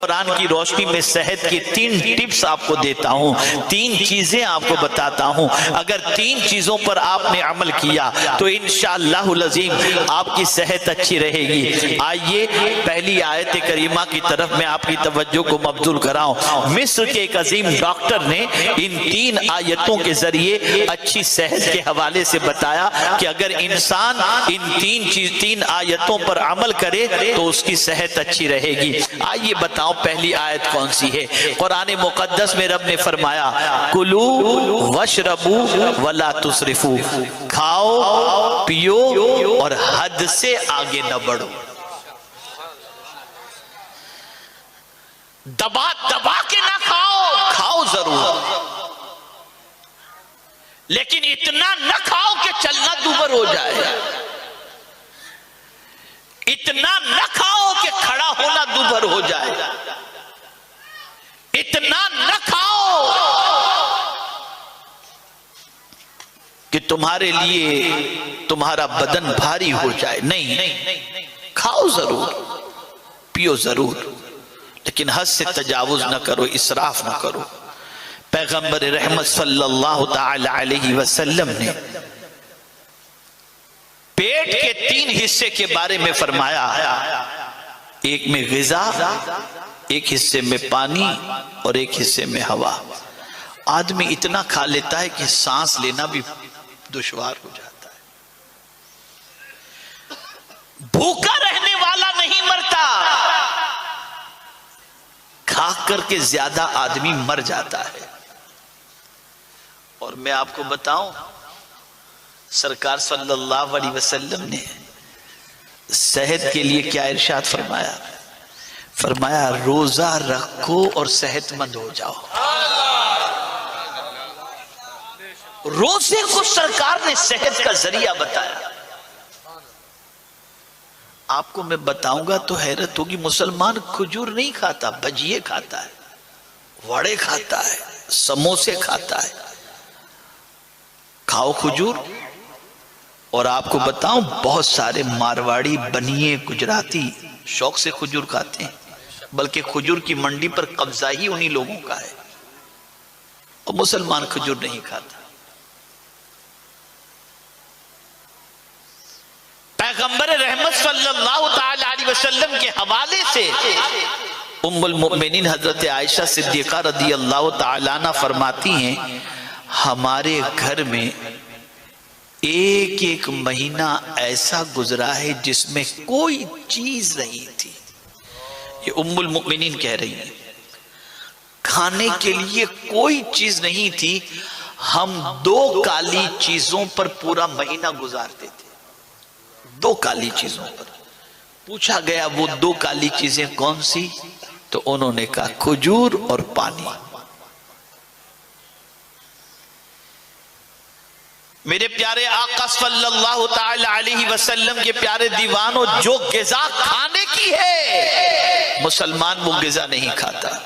कुरान की रोशनी में सेहत की 3 टिप्स आपको देता हूँ, 3 चीजें आपको बताता हूँ। अगर 3 चीजों पर आपने अमल किया तो इंशाअल्लाहुल अज़ीम आपकी सेहत अच्छी रहेगी। आइए पहली आयत करीमा की तरफ मैं आपकी तवज्जो को मबजूल कराऊं। मिस्र के एक अजीम डॉक्टर ने इन 3 आयतों के जरिए अच्छी सेहत के हवाले से बताया कि अगर इंसान इन 3 आयतों पर अमल करे तो उसकी सेहत अच्छी रहेगी। आइए बताओ पहली आयत कौन सी है। कुरान मुकद्दस में रब ने फरमाया कुलू वशरबू वला तुसरिफू, खाओ पियो और हद से आगे न बढ़ो। दबा दबा के ना खाओ, खाओ जरूर, लेकिन इतना न खाओ कि चलना दूभर हो जाए, इतना न खाओ कि खड़ा होना दूभर हो जाए, इतना न खाओ कि तुम्हारे लिए तुम्हारा बदन भारी हो जाए। नहीं, खाओ जरूर, पियो जरूर, लेकिन हद से तजावुज न करो, इसराफ न करो। पैगंबर रहमत सल्लल्लाहु ताला अलैहि वसल्लम ने पेट के 3 हिस्से के बारे में फरमाया, एक में ग़िज़ा, एक हिस्से में पानी और एक हिस्से में हवा। आदमी इतना खा लेता है कि सांस लेना भी दुश्वार हो जाता है। भूखा रहने वाला नहीं मरता, खा करके ज्यादा आदमी मर जाता है। और मैं आपको बताऊं, सरकार सल्लल्लाहु अलैहि वसल्लम ने सेहत के लिए क्या इरशाद फरमाया? फरमाया रोजा रखो और सेहतमंद हो जाओ। रोजे को सरकार ने सेहत का जरिया बताया। आपको मैं बताऊंगा तो हैरत होगी, मुसलमान खजूर नहीं खाता, भजिए खाता है, वड़े खाता है, समोसे खाता है। खाओ खजूर। और आपको बताऊं, बहुत सारे मारवाड़ी, बनिए, गुजराती शौक से खजूर खाते हैं, बल्कि खजूर की मंडी पर कब्जा ही उन्हीं लोगों का है, और मुसलमान खजूर नहीं खाता। पैगंबर रहमत सल्लल्लाहु ताला अलैहि वसल्लम के हवाले से उम्मुल मोमिनीन हजरत आयशा सिद्दीका रदियल्लाहु ताला अन्हा फरमाती हैं, हमारे घर में एक महीना ऐसा गुजरा है जिसमें कोई चीज नहीं थी। ये उम्मुल मोमिनीन कह रही हैं, खाने के लिए कोई चीज नहीं थी, हम 2 काली चीजों पर पूरा महीना गुजारते थे। 2 काली चीजों पर। पूछा गया वो 2 काली चीजें कौन सी? तो उन्होंने कहा खजूर और पानी। मेरे प्यारे आका सल्लल्लाहु ताला अलैहि वसल्लम के प्यारे दीवानों, जो ग़िज़ा खाने की है, मुसलमान वो ग़िज़ा नहीं खाता।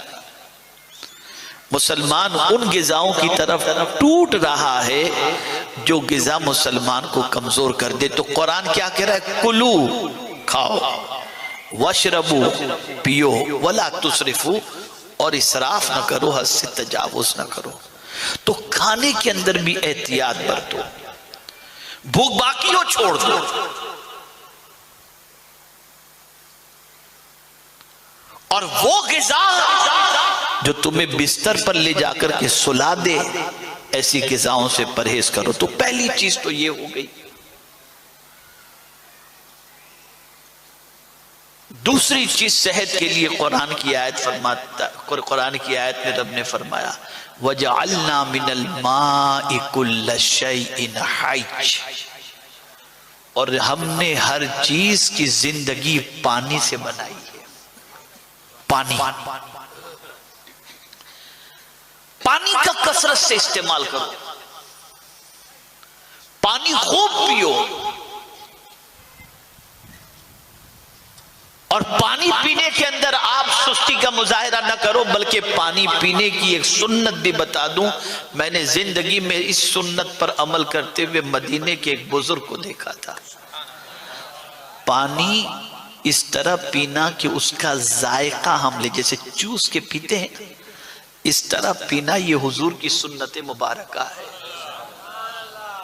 मुसलमान उन ग़िज़ाओं की तरफ टूट रहा है जो ग़िज़ा मुसलमान को कमजोर कर दे। तो कुरान क्या कह रहा है? कुलू, खाओ, वशरबू, पियो, वला तुसरिफू, और इसराफ न करो, हद से तजावुज न करो। तो खाने के अंदर भी एहतियात बरतो। भूख बाकी हो छोड़ दो, और वो ग़िज़ा जो तुम्हें बिस्तर पर ले जाकर के सुला दे, ऐसी ग़िज़ाओं से परहेज करो। तो पहली चीज तो ये हो गई। दूसरी चीज सेहत के लिए कुरान की आयत में रब ने फरमाया वजअलना मिनल माइ कुल्ल शैइन हय्य, और हमने हर चीज की जिंदगी पानी से बनाई है। पानी का कसरत से इस्तेमाल करो, पानी खूब पियो, और पानी पीने के अंदर आप सुस्ती का मुजाहिरा न करो, बल्कि पानी पीने की एक सुन्नत भी बता दूं। मैंने जिंदगी में इस सुन्नत पर अमल करते हुए मदीने के एक बुजुर्ग को देखा था। पानी इस तरह पीना कि उसका जायका हम ले, जैसे चूस के पीते हैं, इस तरह पीना। ये हुजूर की सुन्नत मुबारक है।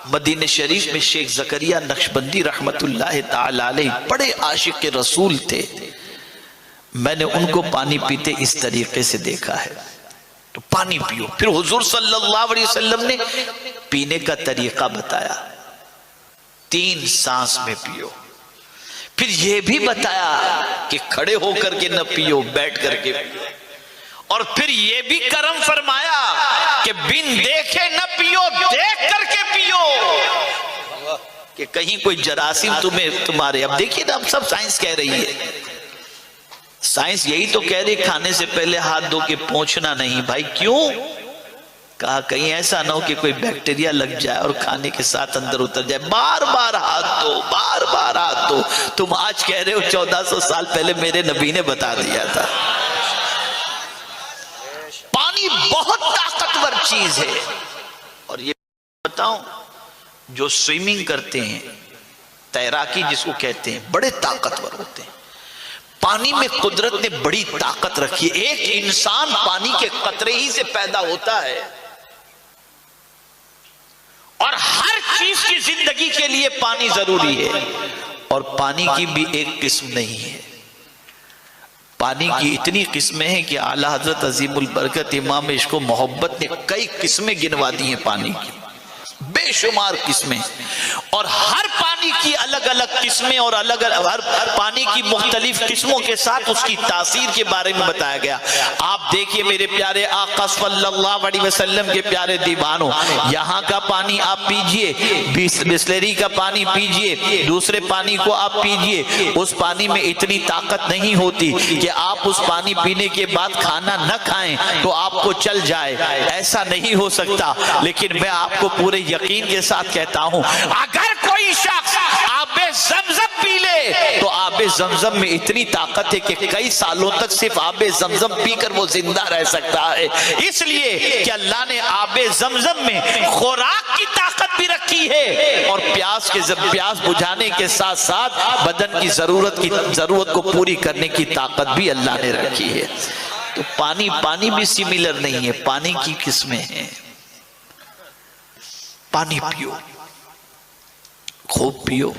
मदीने शरीफ में शेख ज़करिया नक्शबंदी रहमतुल्लाह ताला अलैह बड़े आशिक रसूल थे। मैंने उनको पानी पीते इस तरीके से देखा है। तो पानी पियो। फिर हुजूर सल्लल्लाहु अलैहि वसल्लम ने पीने का तरीका बताया, 3 सांस में पियो। फिर यह भी बताया कि खड़े होकर के न पियो, बैठ करके पियो। और फिर यह भी करम फरमाया कि बिन देखे न पियो, देख करके पियो, कि कहीं कोई जरासीम तुम्हारे। अब देखिए ना, अब सब साइंस कह रही है, साइंस यही तो कह रही खाने से पहले हाथ धो के पोंछना नहीं। भाई क्यों? कहा कहीं ऐसा ना हो कि कोई बैक्टीरिया लग जाए और खाने के साथ अंदर उतर जाए। बार बार हाथ धो, बार बार हाथ धो। तुम आज कह रहे हो 1400 साल पहले मेरे नबी ने बता दिया था। पानी बहुत ताकतवर चीज है। और ये बताऊं, जो स्विमिंग करते हैं, तैराकी जिसको कहते हैं, बड़े ताकतवर होते हैं। पानी में कुदरत ने बड़ी ताकत रखी है। एक इंसान पानी के कतरे ही से पैदा होता है और हर चीज की जिंदगी के लिए पानी जरूरी है। और पानी की भी एक किस्म नहीं है, पानी की इतनी किस्में हैं कि आला हजरत अजीमुल बरकत इमाम इश्क़ मोहब्बत ने कई किस्में गिनवा दी हैं पानी की, बेशुमार किस्में। और हर पानी की अलग अलग किस्में और अलग अलग हर पानी की मुख्तलिफ किस्मों के साथ उसकी तासीर के बारे में बताया गया। आप देखिए मेरे प्यारे आका सल्लल्लाहु अलैहि वसल्लम के प्यारे दीवानों, यहाँ का पानी आप पीजिए, बिस्लेरी का पानी पीजिए, दूसरे पानी को आप पीजिए, उस पानी में इतनी ताकत नहीं होती कि आप उस पानी पीने के बाद खाना न खाएं तो आपको चल जाए, ऐसा नहीं हो सकता। लेकिन मैं आपको पूरे यकीन के साथ कहता हूं, अगर कोई शख्स आबे ज़मज़म पी ले तो आबे ज़मज़म में इतनी ताकत है कि कई सालों तक सिर्फ आबे ज़मज़म पीकर वो जिंदा रह सकता है। इसलिए कि अल्लाह ने आबे ज़मज़म में खुराक की ताकत भी रखी है और प्यास बुझाने के साथ साथ बदन की जरूरत को पूरी करने की ताकत भी अल्लाह ने रखी है। तो पानी भी सिमिलर नहीं है, पानी की किस्में हैं। पानी पियो, खूब पियो,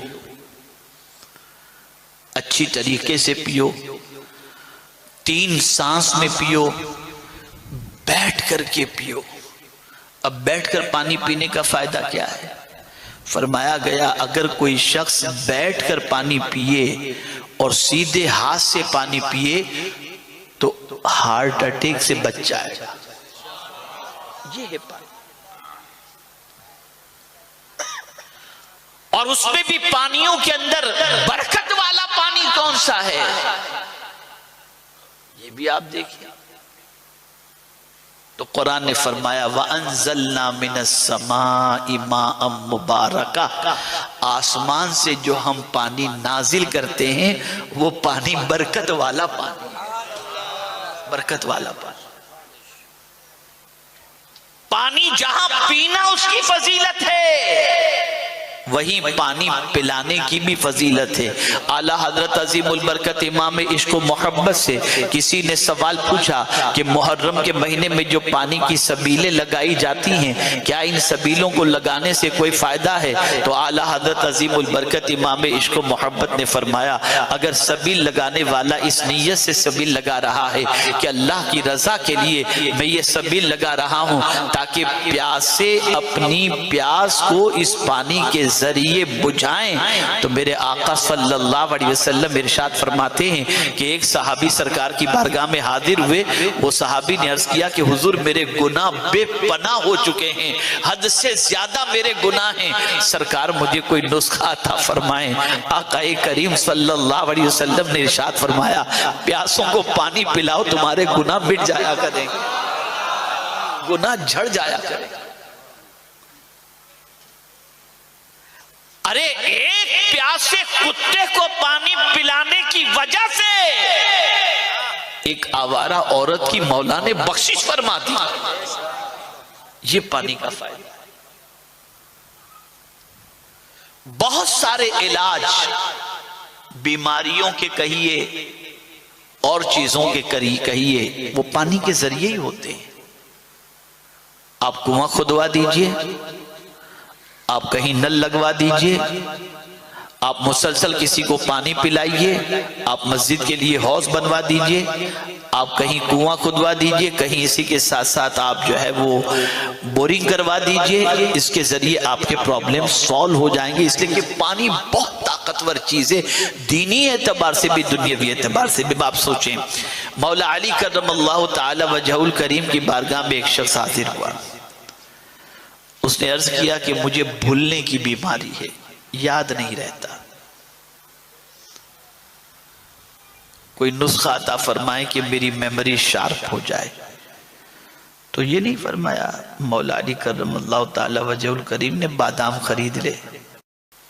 अच्छी तरीके से पियो, 3 सांस में पियो, बैठ करके पियो। अब बैठकर पानी पीने का फायदा क्या है? फरमाया गया अगर कोई शख्स बैठकर पानी पिए और सीधे हाथ से पानी पिए तो हार्ट अटैक से बच जाएगा। ये है पानी। और उसमें भी पानियों के अंदर बरकत वाला पानी कौन सा है, ये भी आप देखिए। तो कुरान ने फरमाया वअंज़लना मिनस समाई माअम मुबारका, आसमान से जो हम पानी नाजिल करते हैं वो पानी बरकत वाला पानी, बरकत वाला पानी। पानी जहां पीना उसकी फजीलत है, वहीं पानी पिलाने की भी फजीलत है। आला हजरत अजीमुल बरकत इमाम इश्क़ मोहब्बत से किसी ने सवाल पूछा कि मुहर्रम के महीने में जो पानी की सबीलें लगाई जाती हैं, क्या इन सबीलों को लगाने से कोई फायदा है? तो आला हजरत अजीमुल बरकत इमाम इश्क़ मोहब्बत ने फरमाया अगर सबील लगाने वाला इस नीयत से सबील लगा रहा है कि अल्लाह की रजा के लिए मैं ये सबील लगा रहा हूँ ताकि प्यासे अपनी प्यास को इस पानी के जरिए बुझाएं, तो मेरे आका सल्लल्लाहु अलैहि वसल्लम इरशाद फरमाते हैं कि एक सहाबी सरकार की बारगाह में हाजिर हुए। वो सहाबी ने अर्ज किया कि हुजूर मेरे गुनाह बेपनाह हो चुके हैं, हद से ज्यादा मेरे गुनाह हैं, सरकार मुझे कोई नुस्खा अता फरमाएं। आका करीम सल्लल्लाहु अलैहि वसल्लम ने इरशाद फरमाया प्यासों को पानी पिलाओ, तुम्हारे गुनाह मिट जाया करेंगे, गुनाह झड़ जाया करेंगे। अरे एक प्यासे कुत्ते को पानी पिलाने की वजह से एक आवारा औरत की मौला ने बख्शिश फरमा दी। ये पानी का फायदा। बहुत सारे इलाज बीमारियों के कहिए और चीजों के कहिए, वो पानी के जरिए ही होते हैं। आप कुआं खुदवा दीजिए, आप कहीं नल लगवा दीजिए, आप मुसलसल किसी को पानी पिलाइए, आप मस्जिद के लिए हौज बनवा दीजिए, आप कहीं कुआं खुदवा दीजिए, कहीं इसी के साथ साथ आप जो है वो बोरिंग करवा दीजिए। इसके जरिए आपके प्रॉब्लम सॉल्व हो जाएंगे। इसलिए कि पानी बहुत ताकतवर चीज है, दीनी एतबार से भी दुनियावी एतबार से भी। आप सोचें, मौला अली करमल्लाहु ताला वजहुल करीम की बारगाह में एक शख्स हाजिर हुआ। उसने अर्ज किया कि मुझे भूलने की बीमारी है, याद नहीं रहता, कोई नुस्खा अता फरमाए कि मेरी मेमोरी शार्प हो जाए। तो ये नहीं फरमाया मौला अली करमल्लाहु ताला वजहुल करीम ने बादाम खरीद ले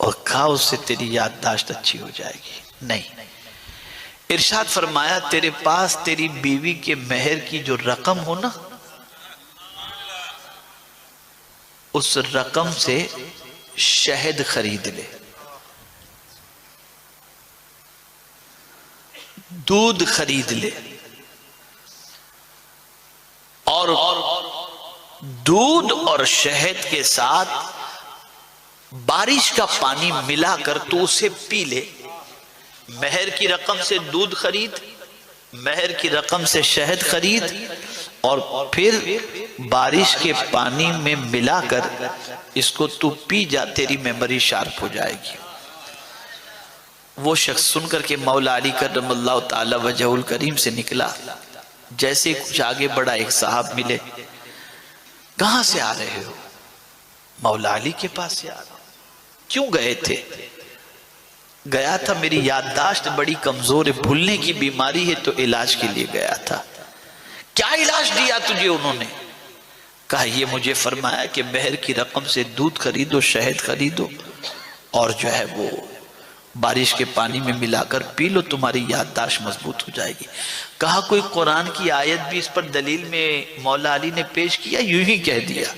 और खा, उससे तेरी याददाश्त अच्छी हो जाएगी। नहीं, इरशाद फरमाया तेरे पास तेरी बीवी के मेहर की जो रकम हो ना, उस रकम से शहद खरीद ले, दूध खरीद ले, और दूध और शहद के साथ बारिश का पानी मिलाकर तो उसे पी ले। मेहर की रकम से दूध खरीद, मेहर की रकम से शहद खरीद, और फिर बारिश के पानी में मिलाकर इसको तू पी जा, तेरी मेमोरी शार्प हो जाएगी। वो शख्स सुनकर के मौला अली करमल्लाहु ताला वजहुल करीम से निकला। जैसे कुछ आगे बढ़ा, एक साहब मिले। कहां से आ रहे हो? मौला अली के पास से आ रहा हूं। क्यों गए थे? गया था, मेरी याददाश्त बड़ी कमजोर है, भूलने की बीमारी है, तो इलाज के लिए गया था। क्या इलाज दिया तुझे उन्होंने? कहा ये मुझे फरमाया कि मेहर की रकम से दूध खरीदो, शहद खरीदो, और जो है वो बारिश के पानी में मिलाकर पी लो, तुम्हारी याददाश्त मजबूत हो जाएगी। कहा कोई कुरान की आयत भी इस पर दलील में मौला अली ने पेश किया? यूं ही कह दिया।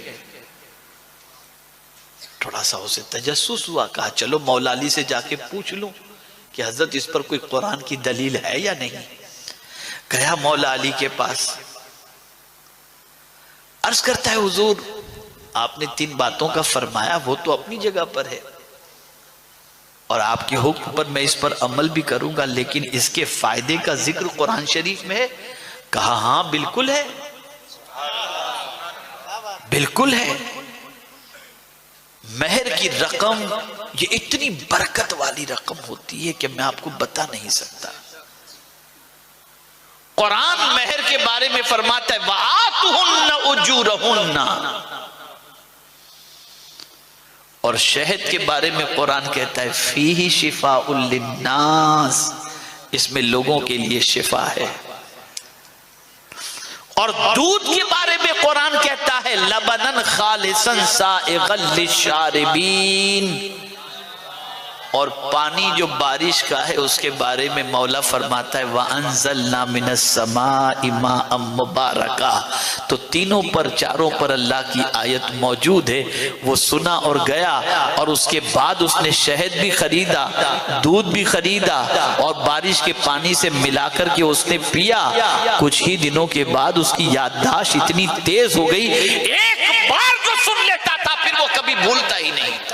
थोड़ा सा उसे तजस्सुस हुआ, कहा चलो मौला अली से जाके पूछ लूं कि हजरत इस पर कोई कुरान की दलील है या नहीं। गया मौला अली के पास, अर्ज करता है हुजूर आपने 3 बातों का फरमाया, वो तो अपनी जगह पर है और आपके हुक्म पर मैं इस पर अमल भी करूंगा, लेकिन इसके फायदे का जिक्र कुरान शरीफ में है। कहा हां बिल्कुल है, बिल्कुल है। मेहर की रकम ये इतनी बरकत वाली रकम होती है कि मैं आपको बता नहीं सकता। कुरान मेहर के बारे में फरमाता है वआतुहुन्ना उजूरहुन्ना, और शहद के बारे में कुरान कहता है फीही शिफाउल लिन्नास, इसमें लोगों के लिए शिफा है। और दूध के बारे में कुरान कहता है लबनन खालिसन साइगल लिशारिबीन, और पानी जो बारिश का है उसके बारे में मौला फरमाता है वअंज़लना मिनस समाई माअम मुबारका। तो तीनों पर, चारों पर अल्लाह की आयत मौजूद है। वो सुना और गया, और उसके बाद उसने शहद भी खरीदा, दूध भी खरीदा, और बारिश के पानी से मिलाकर के उसने पिया। कुछ ही दिनों के बाद उसकी याददाश्त इतनी तेज हो गई, एक बार जो सुन लेता था फिर वो कभी भूलता ही नहीं था।